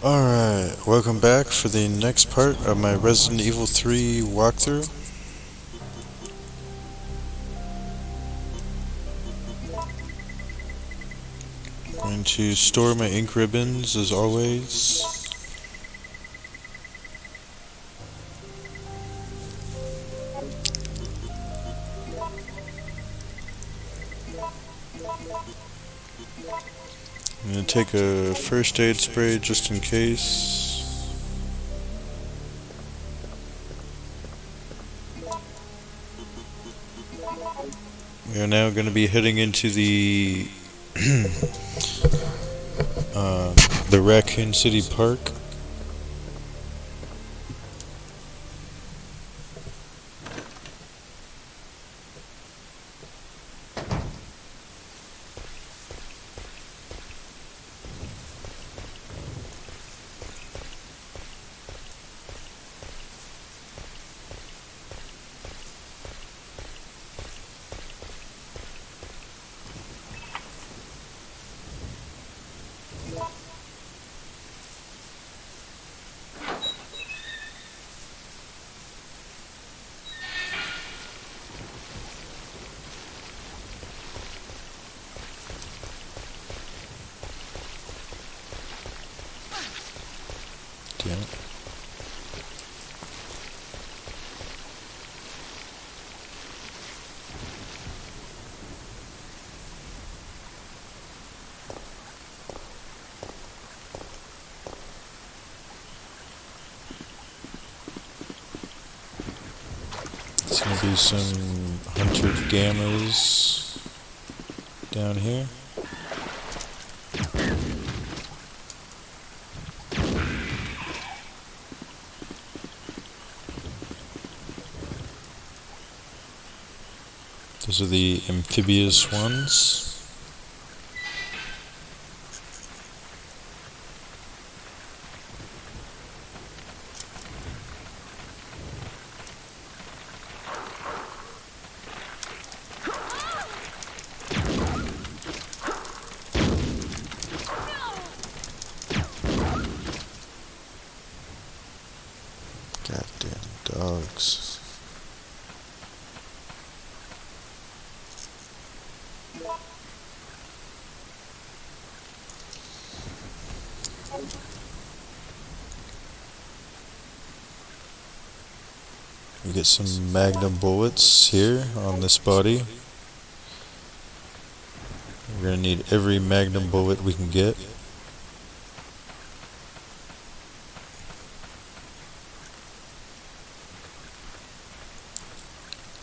Alright, welcome back for the next part of my Resident Evil 3 walkthrough. Going to store my ink ribbons as always. I'm going to take a first aid spray just in case. We are now going to be heading into the the Raccoon City Park. Damn it. It's gonna be some hunter gammas down here. Those are the amphibious ones. Goddamn dogs. We get some magnum bullets here on this body. We're gonna need every magnum bullet we can get.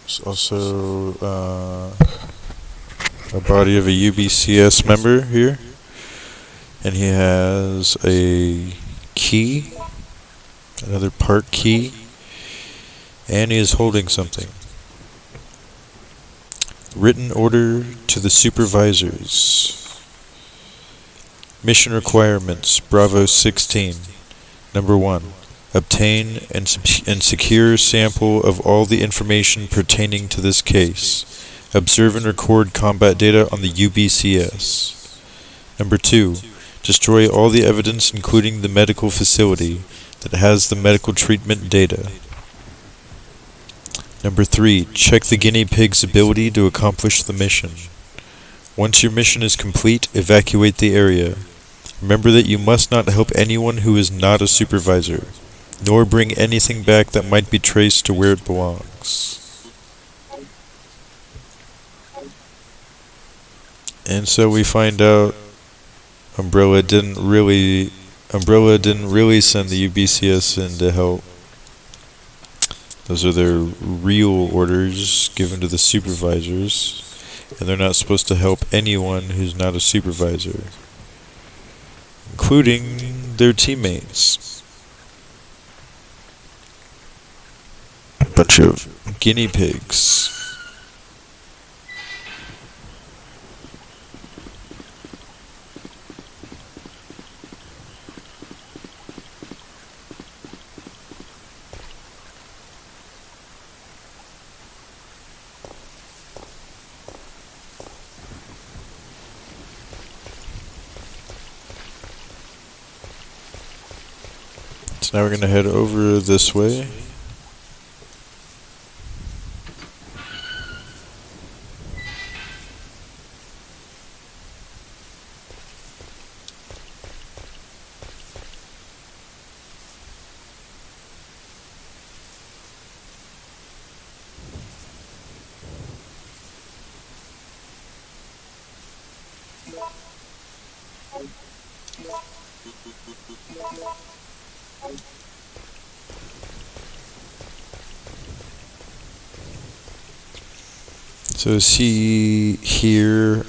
There's also a body of a UBCS member here, and he has a key, another part key, and he is holding something. Written order to the supervisors. Mission requirements, Bravo 16. Number 1. Obtain and secure sample of all the information pertaining to this case. Observe and record combat data on the UBCS. Number 2. Destroy all the evidence including the medical facility that has the medical treatment data. Number 3. Check the guinea pig's ability to accomplish the mission. Once your mission is complete, evacuate the area. Remember that you must not help anyone who is not a supervisor, nor bring anything back that might be traced to where it belongs. And so we find out Umbrella didn't really send the UBCS in to help. Those are their real orders given to the supervisors, and they're not supposed to help anyone who's not a supervisor, including their teammates. Bunch of guinea pigs. So now we're going to head over this way. So see here,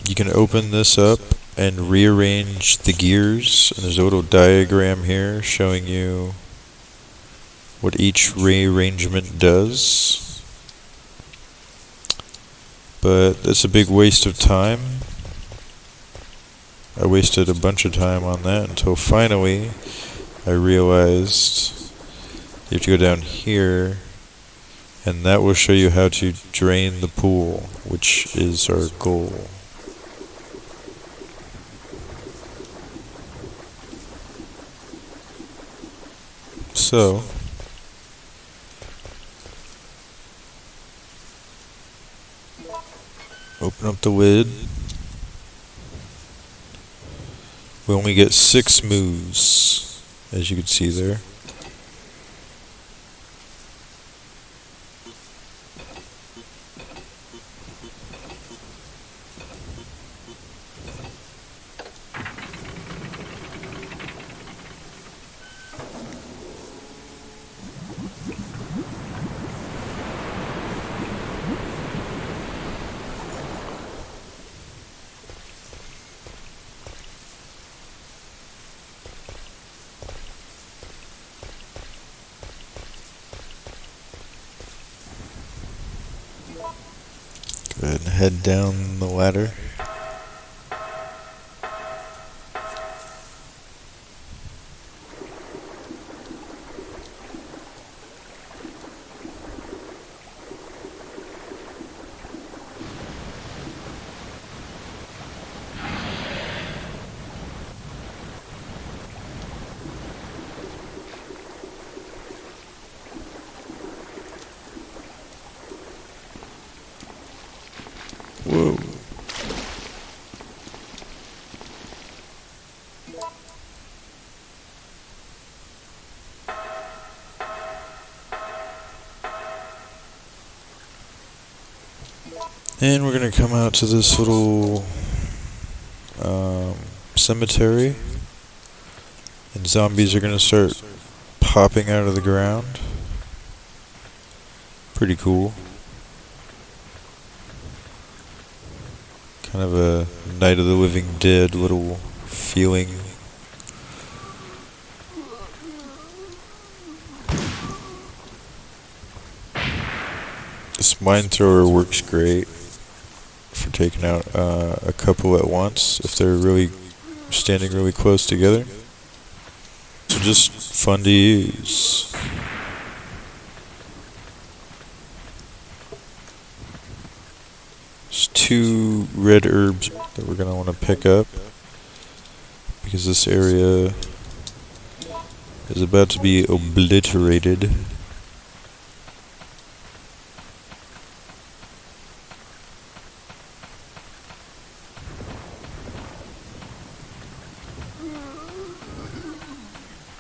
you can open this up and rearrange the gears, and there's a little diagram here showing you what each rearrangement does. But it's a big waste of time. I wasted a bunch of time on that until finally I realized you have to go down here, and that will show you how to drain the pool, which is our goal. So, open up the lid. We only get 6 moves, as you can see there. Go ahead and head down the ladder. Whoa. And we're going to come out to this little cemetery, and zombies are going to start popping out of the ground. Pretty cool. Kind of a Night of the Living Dead little feeling. This mine thrower works great for taking out a couple at once if they're really standing really close together. So just fun to use. There's 2 red herbs that we're going to want to pick up because this area is about to be obliterated.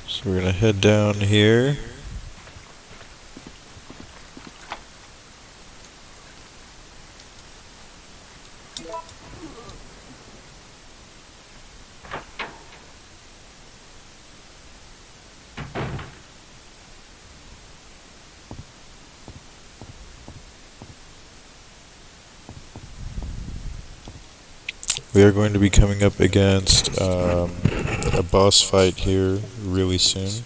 So we're going to head down here. We are going to be coming up against a boss fight here really soon.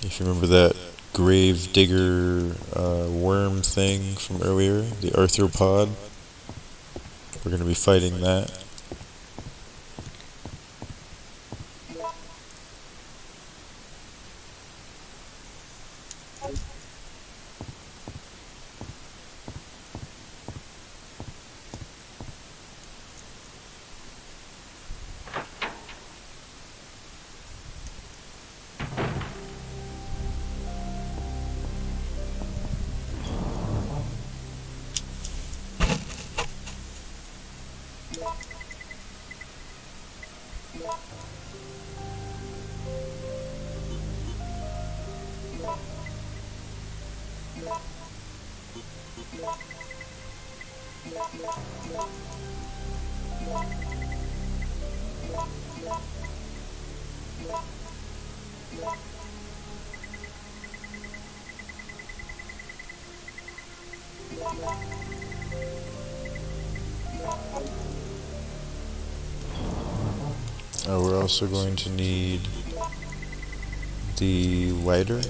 If you remember that grave digger worm thing from earlier, the arthropod, we're going to be fighting that. We're also going to need the lighter.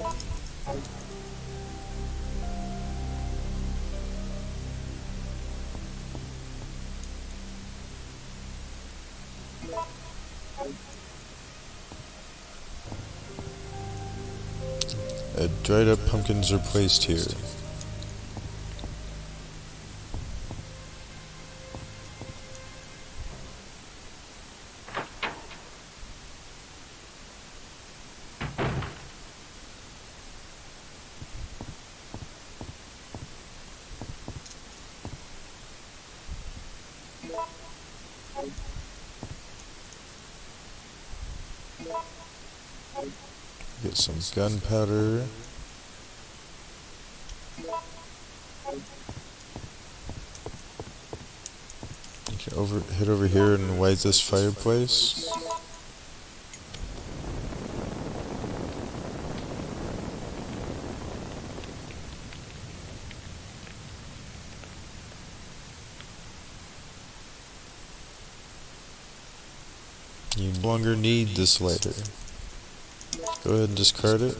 Dried up pumpkins are placed here. Get some gunpowder. You can head over here and light this fireplace. You no longer need this lighter. Go ahead and discard it.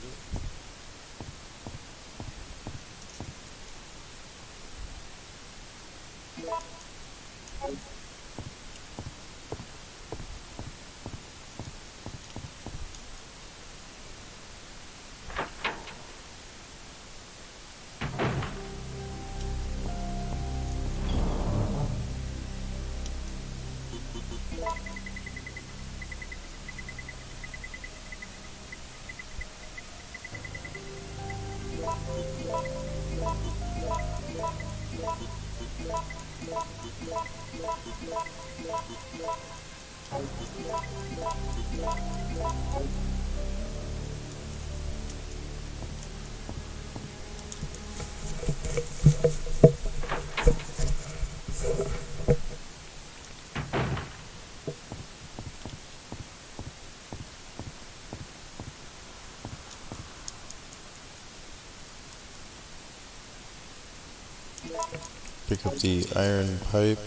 Pick up the iron pipe.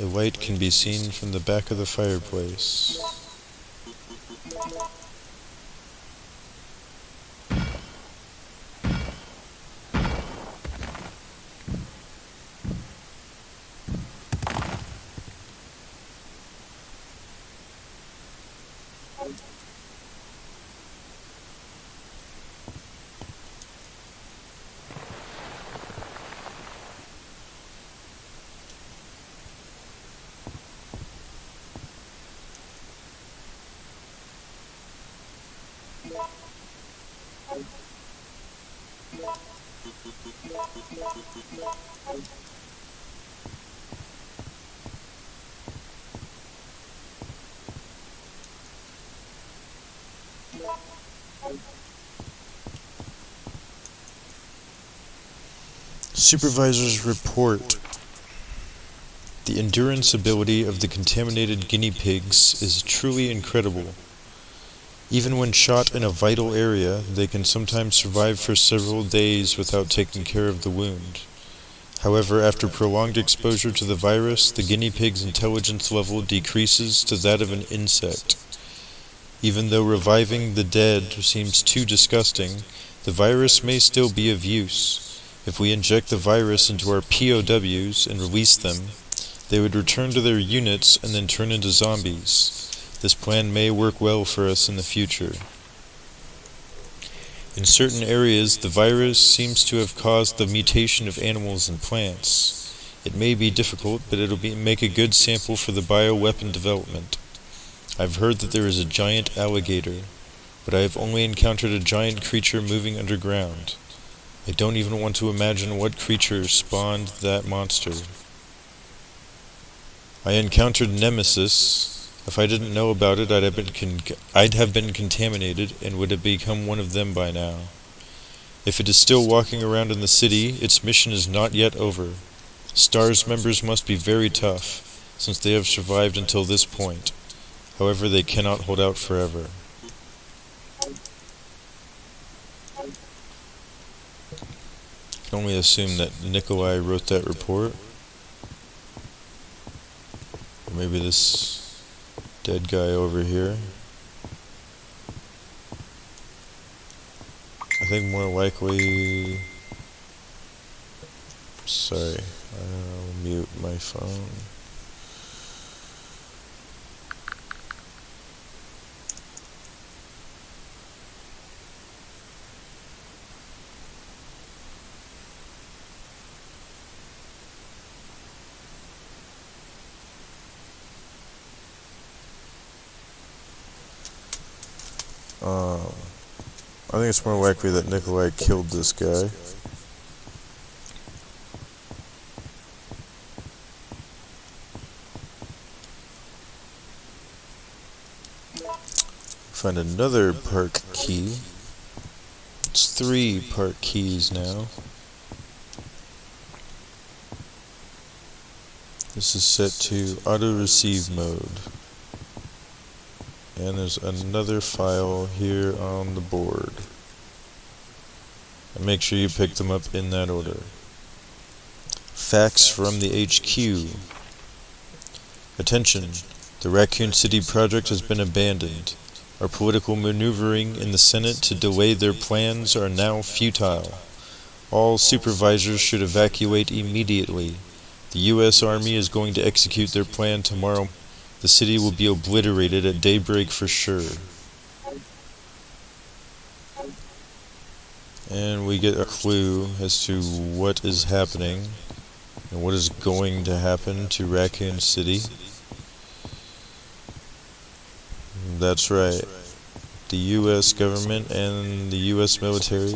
A light can be seen from the back of the fireplace. Supervisor's report. The endurance ability of the contaminated guinea pigs is truly incredible. Even when shot in a vital area, they can sometimes survive for several days without taking care of the wound. However, after prolonged exposure to the virus, the guinea pig's intelligence level decreases to that of an insect. Even though reviving the dead seems too disgusting, the virus may still be of use. If we inject the virus into our POWs and release them, they would return to their units and then turn into zombies. This plan may work well for us in the future. In certain areas, the virus seems to have caused the mutation of animals and plants. It may be difficult, but it'll make a good sample for the bioweapon development. I've heard that there is a giant alligator, but I have only encountered a giant creature moving underground. I don't even want to imagine what creature spawned that monster. I encountered Nemesis. If I didn't know about it, I'd have been contaminated and would have become one of them by now. If it is still walking around in the city, its mission is not yet over. S.T.A.R.S members must be very tough, since they have survived until this point. However, they cannot hold out forever. I can only assume that Nikolai wrote that report. Or maybe this dead guy over here. I think more likely... Sorry, I'll mute my phone. I think it's more likely that Nikolai killed this guy. Find another park key. It's 3 park keys now. This is set to auto-receive mode. And there's another file here on the board. And make sure you pick them up in that order. Facts from the HQ. Attention, the Raccoon City project has been abandoned. Our political maneuvering in the Senate to delay their plans are now futile. All supervisors should evacuate immediately. The U.S. Army is going to execute their plan tomorrow. The city will be obliterated at daybreak for sure. And we get a clue as to what is happening and what is going to happen to Raccoon City. That's right. The U.S. government and the U.S. military.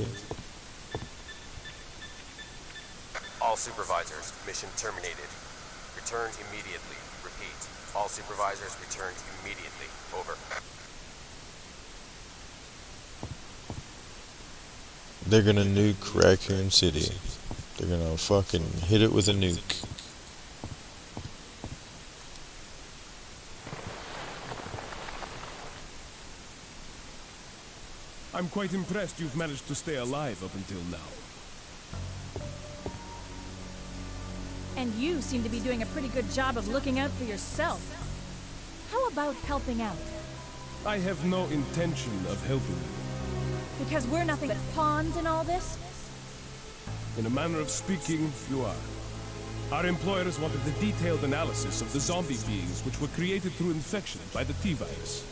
All supervisors, mission terminated. Return immediately. Repeat. All supervisors return immediately. Over. They're gonna nuke Raccoon City. They're gonna fucking hit it with a nuke. I'm quite impressed you've managed to stay alive up until now. And you seem to be doing a pretty good job of looking out for yourself. How about helping out? I have no intention of helping you. Because we're nothing but pawns in all this? In a manner of speaking, you are. Our employers wanted the detailed analysis of the zombie beings which were created through infection by the T-virus.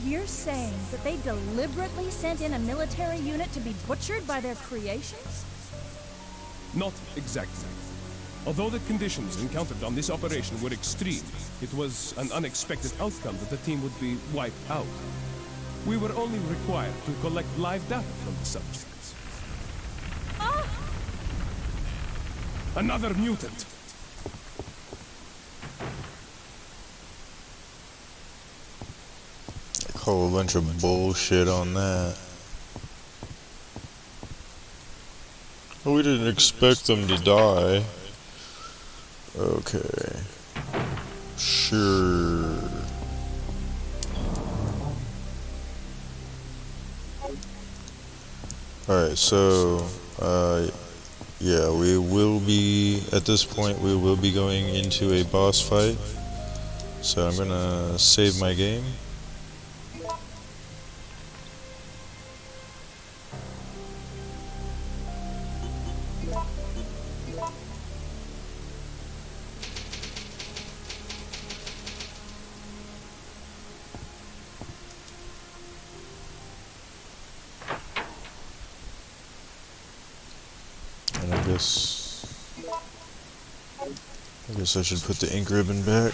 You're saying that they deliberately sent in a military unit to be butchered by their creations? Not exactly. Although the conditions encountered on this operation were extreme, it was an unexpected outcome that the team would be wiped out. We were only required to collect live data from the subjects. Ah! Another mutant! I call a bunch of bullshit on that. We didn't expect them to die. Okay. Sure. Alright, so, yeah, we will be, at this point, we will be going into a boss fight. So I'm gonna save my game. And I guess I should put the ink ribbon back.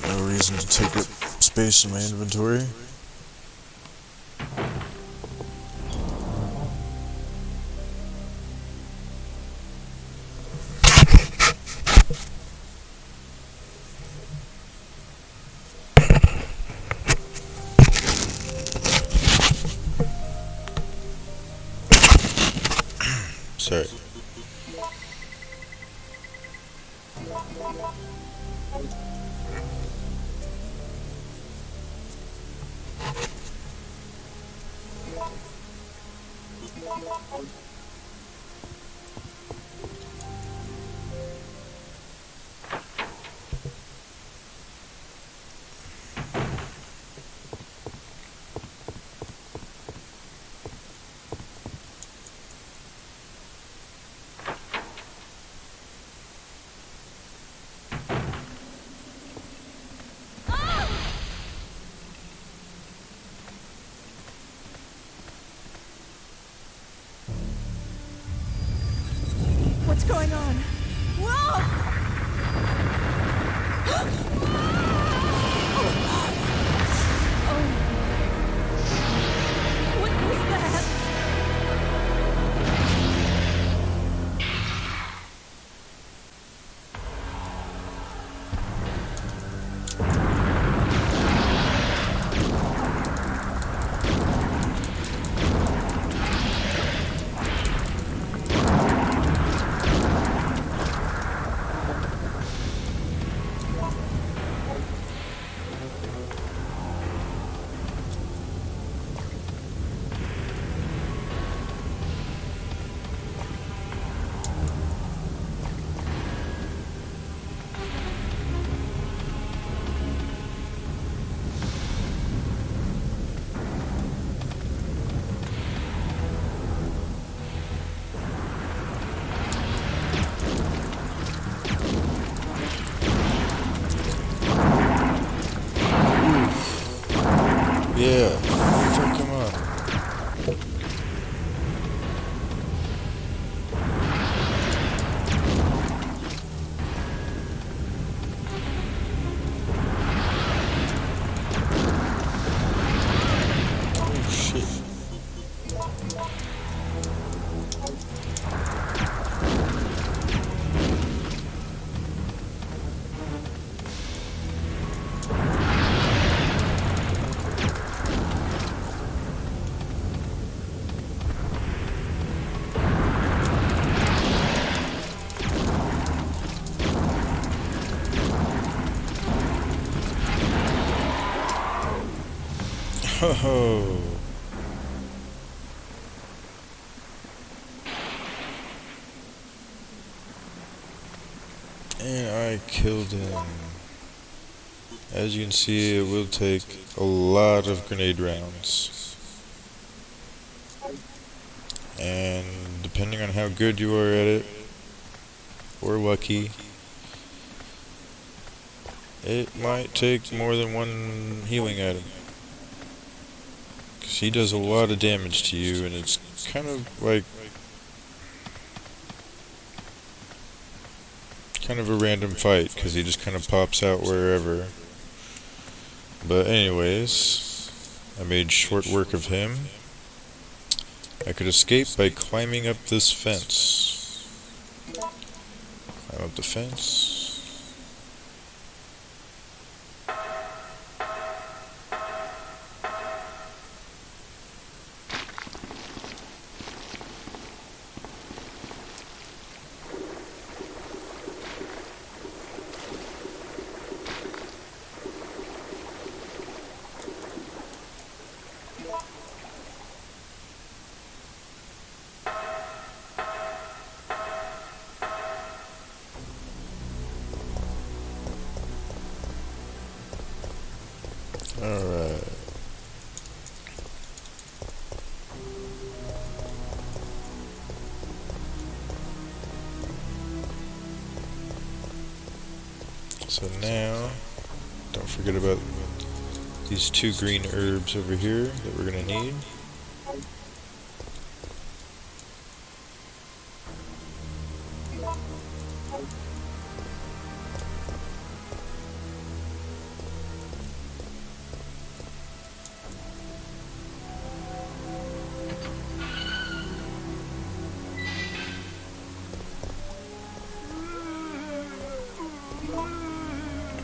No reason to take up space in my inventory. sorry. What's going on? Whoa! What was that? Yeah, fuck him up. Oh shit. Oh. And I killed him. As you can see, it will take a lot of grenade rounds. And depending on how good you are at it, or lucky, it might take more than one healing item. Because he does a lot of damage to you, and it's kind of like kind of a random fight, because he just kind of pops out wherever. But anyways, I made short work of him. I could escape by climbing up this fence. Climb up the fence. Alright. So now, don't forget about these 2 green herbs over here that we're gonna need.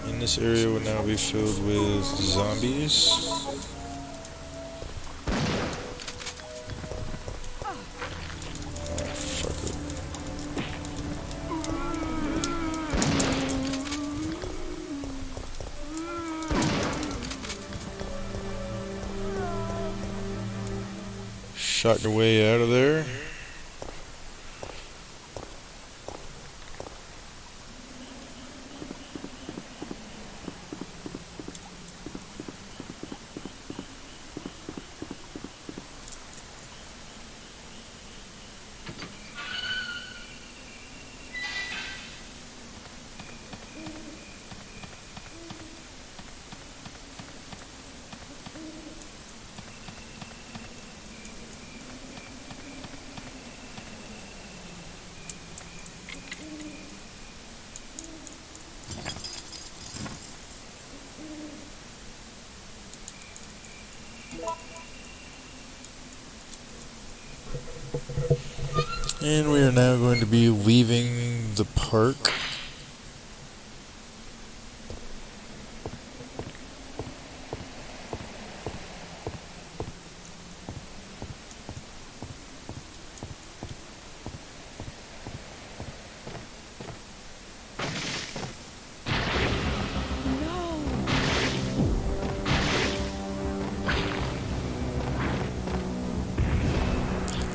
And this area will now be filled with zombies. Oh, fucker. shot your way out of there. And we are now going to be leaving the park.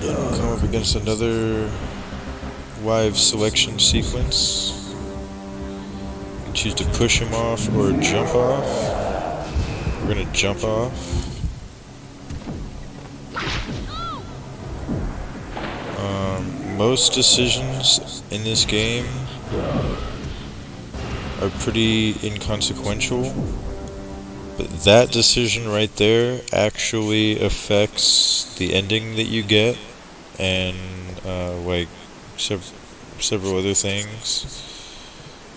And we'll come up against another live selection sequence. You can choose to push him off or jump off. We're gonna jump off. Most decisions in this game are pretty inconsequential, but that decision right there actually affects the ending that you get, and like several other things.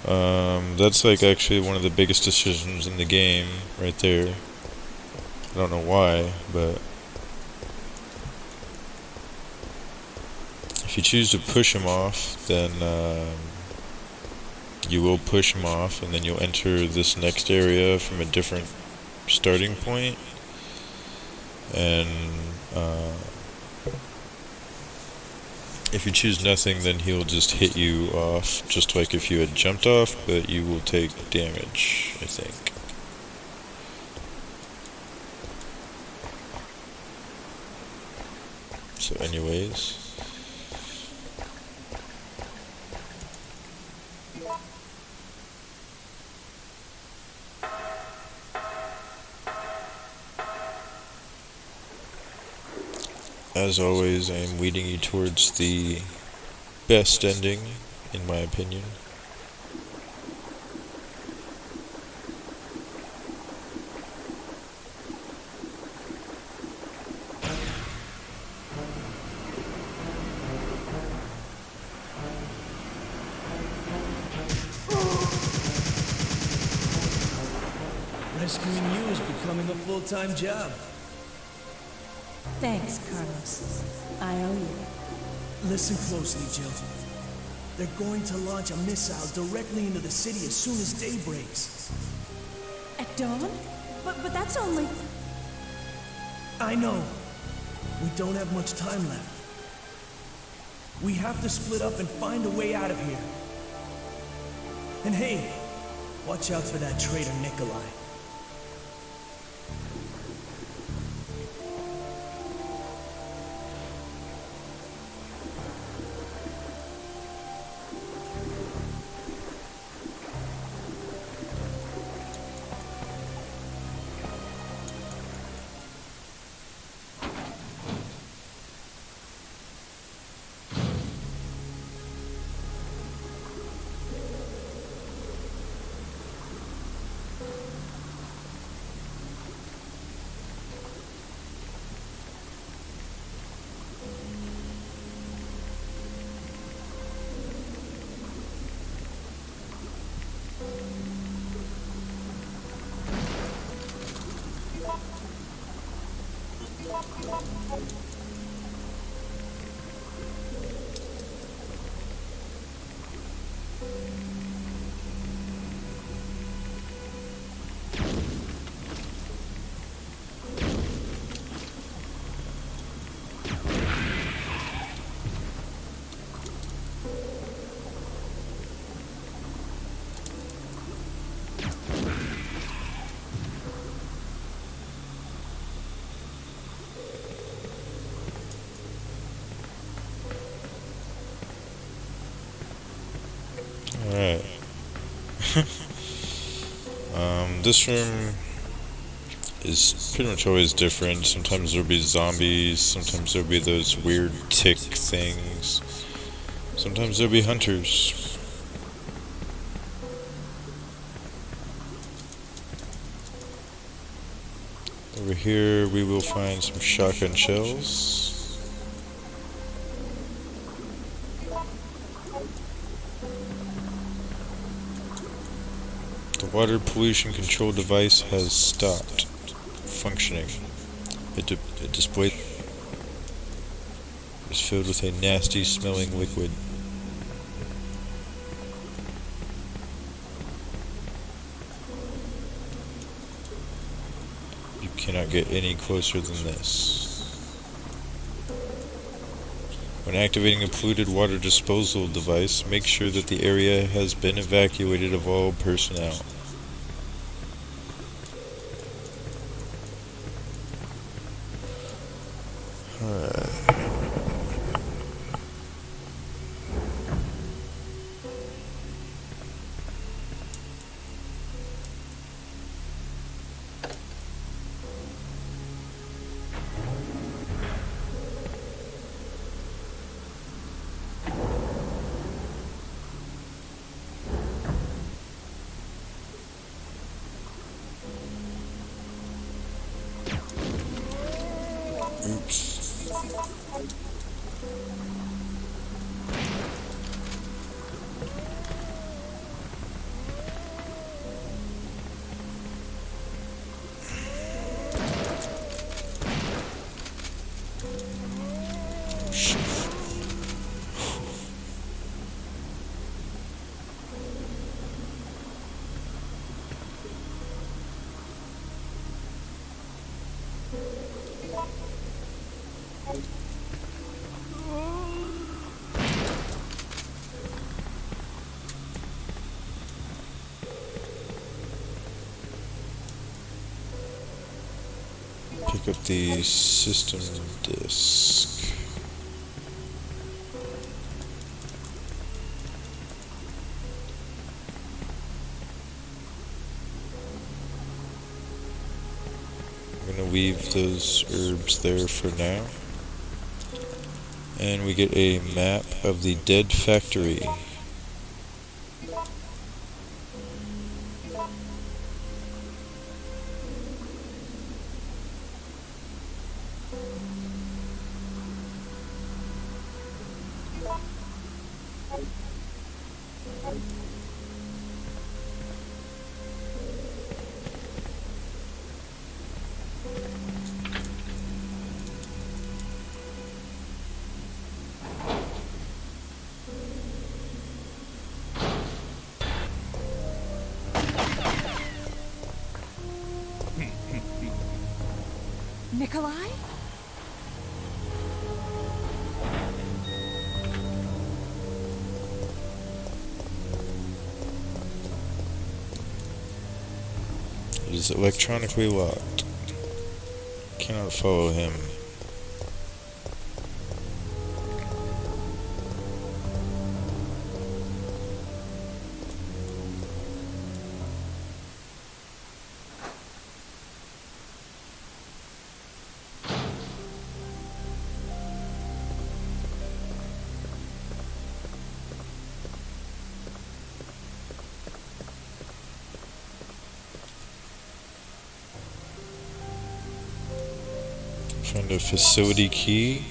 That's like actually one of the biggest decisions in the game right there. I don't know why, but if you choose to push him off, then you will push him off, and then you'll enter this next area from a different starting point. And if you choose nothing, then he'll just hit you off, just like if you had jumped off, but you will take damage, I think. So anyways, as always, I am leading you towards the best ending, in my opinion. Rescuing you is becoming a full-time job. Thanks, Carlos. I owe you. Listen closely, Jill. They're going to launch a missile directly into the city as soon as day breaks. At dawn? But that's only... I know. We don't have much time left. We have to split up and find a way out of here. And hey, watch out for that traitor Nikolai. This room is pretty much always different. Sometimes there'll be zombies, sometimes there'll be those weird tick things, sometimes there'll be hunters. Over here we will find some shotgun shells. The water pollution control device has stopped functioning. It displayed is filled with a nasty smelling liquid. You cannot get any closer than this. When activating a polluted water disposal device, make sure that the area has been evacuated of all personnel. Oops. Pick up the system disk. I'm gonna leave those herbs there for now. And we get a map of the dead factory. Nikolai? It is electronically locked. Cannot follow him. Find a facility key.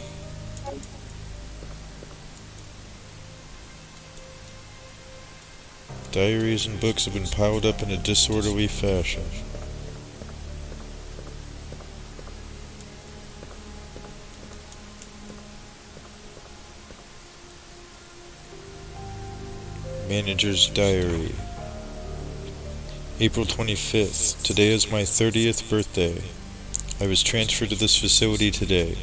Diaries and books have been piled up in a disorderly fashion. Manager's diary. April 25th. Today is my 30th birthday. I was transferred to this facility today.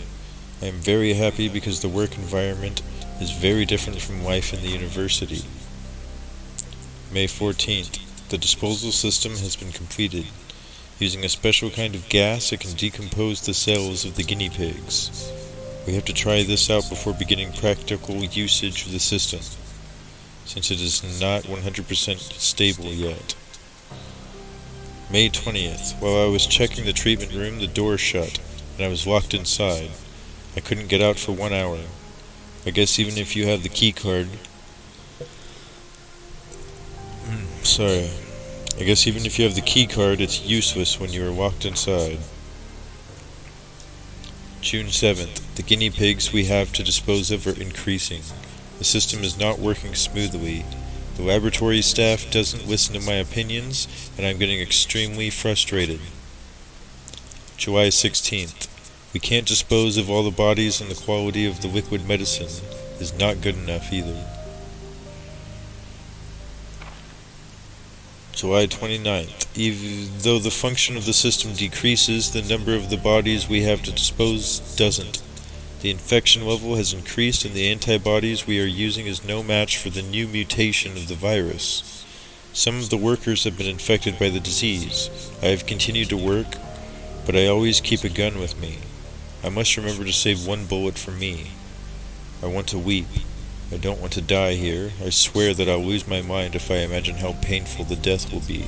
I am very happy because the work environment is very different from life in the university. May 14th. The disposal system has been completed. Using a special kind of gas, it can decompose the cells of the guinea pigs. We have to try this out before beginning practical usage of the system. since it is not 100% stable yet. May 20th. While I was checking the treatment room, the door shut, and I was locked inside. I couldn't get out for 1 hour. I guess even if you have the key card... I guess even if you have the key card, it's useless when you are locked inside. June 7th. The guinea pigs we have to dispose of are increasing. The system is not working smoothly. The laboratory staff doesn't listen to my opinions, and I'm getting extremely frustrated. July 16th. We can't dispose of all the bodies, and the quality of the liquid medicine is not good enough either. July 29th. Even though the function of the system decreases, the number of the bodies we have to dispose doesn't. The infection level has increased, and the antibodies we are using is no match for the new mutation of the virus. Some of the workers have been infected by the disease. I have continued to work, but I always keep a gun with me. I must remember to save one bullet for me. I want to weep. I don't want to die here. I swear that I'll lose my mind if I imagine how painful the death will be.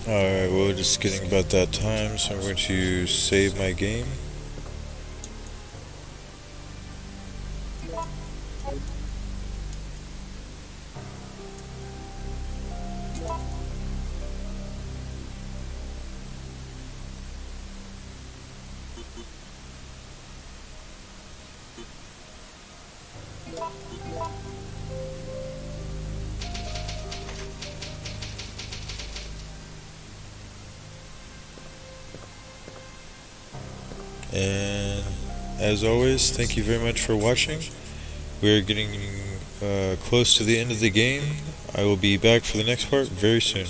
Alright, well, just getting about that time, so I'm going to save my game. And as always, thank you very much for watching. We're getting close to the end of the game. I will be back for the next part very soon.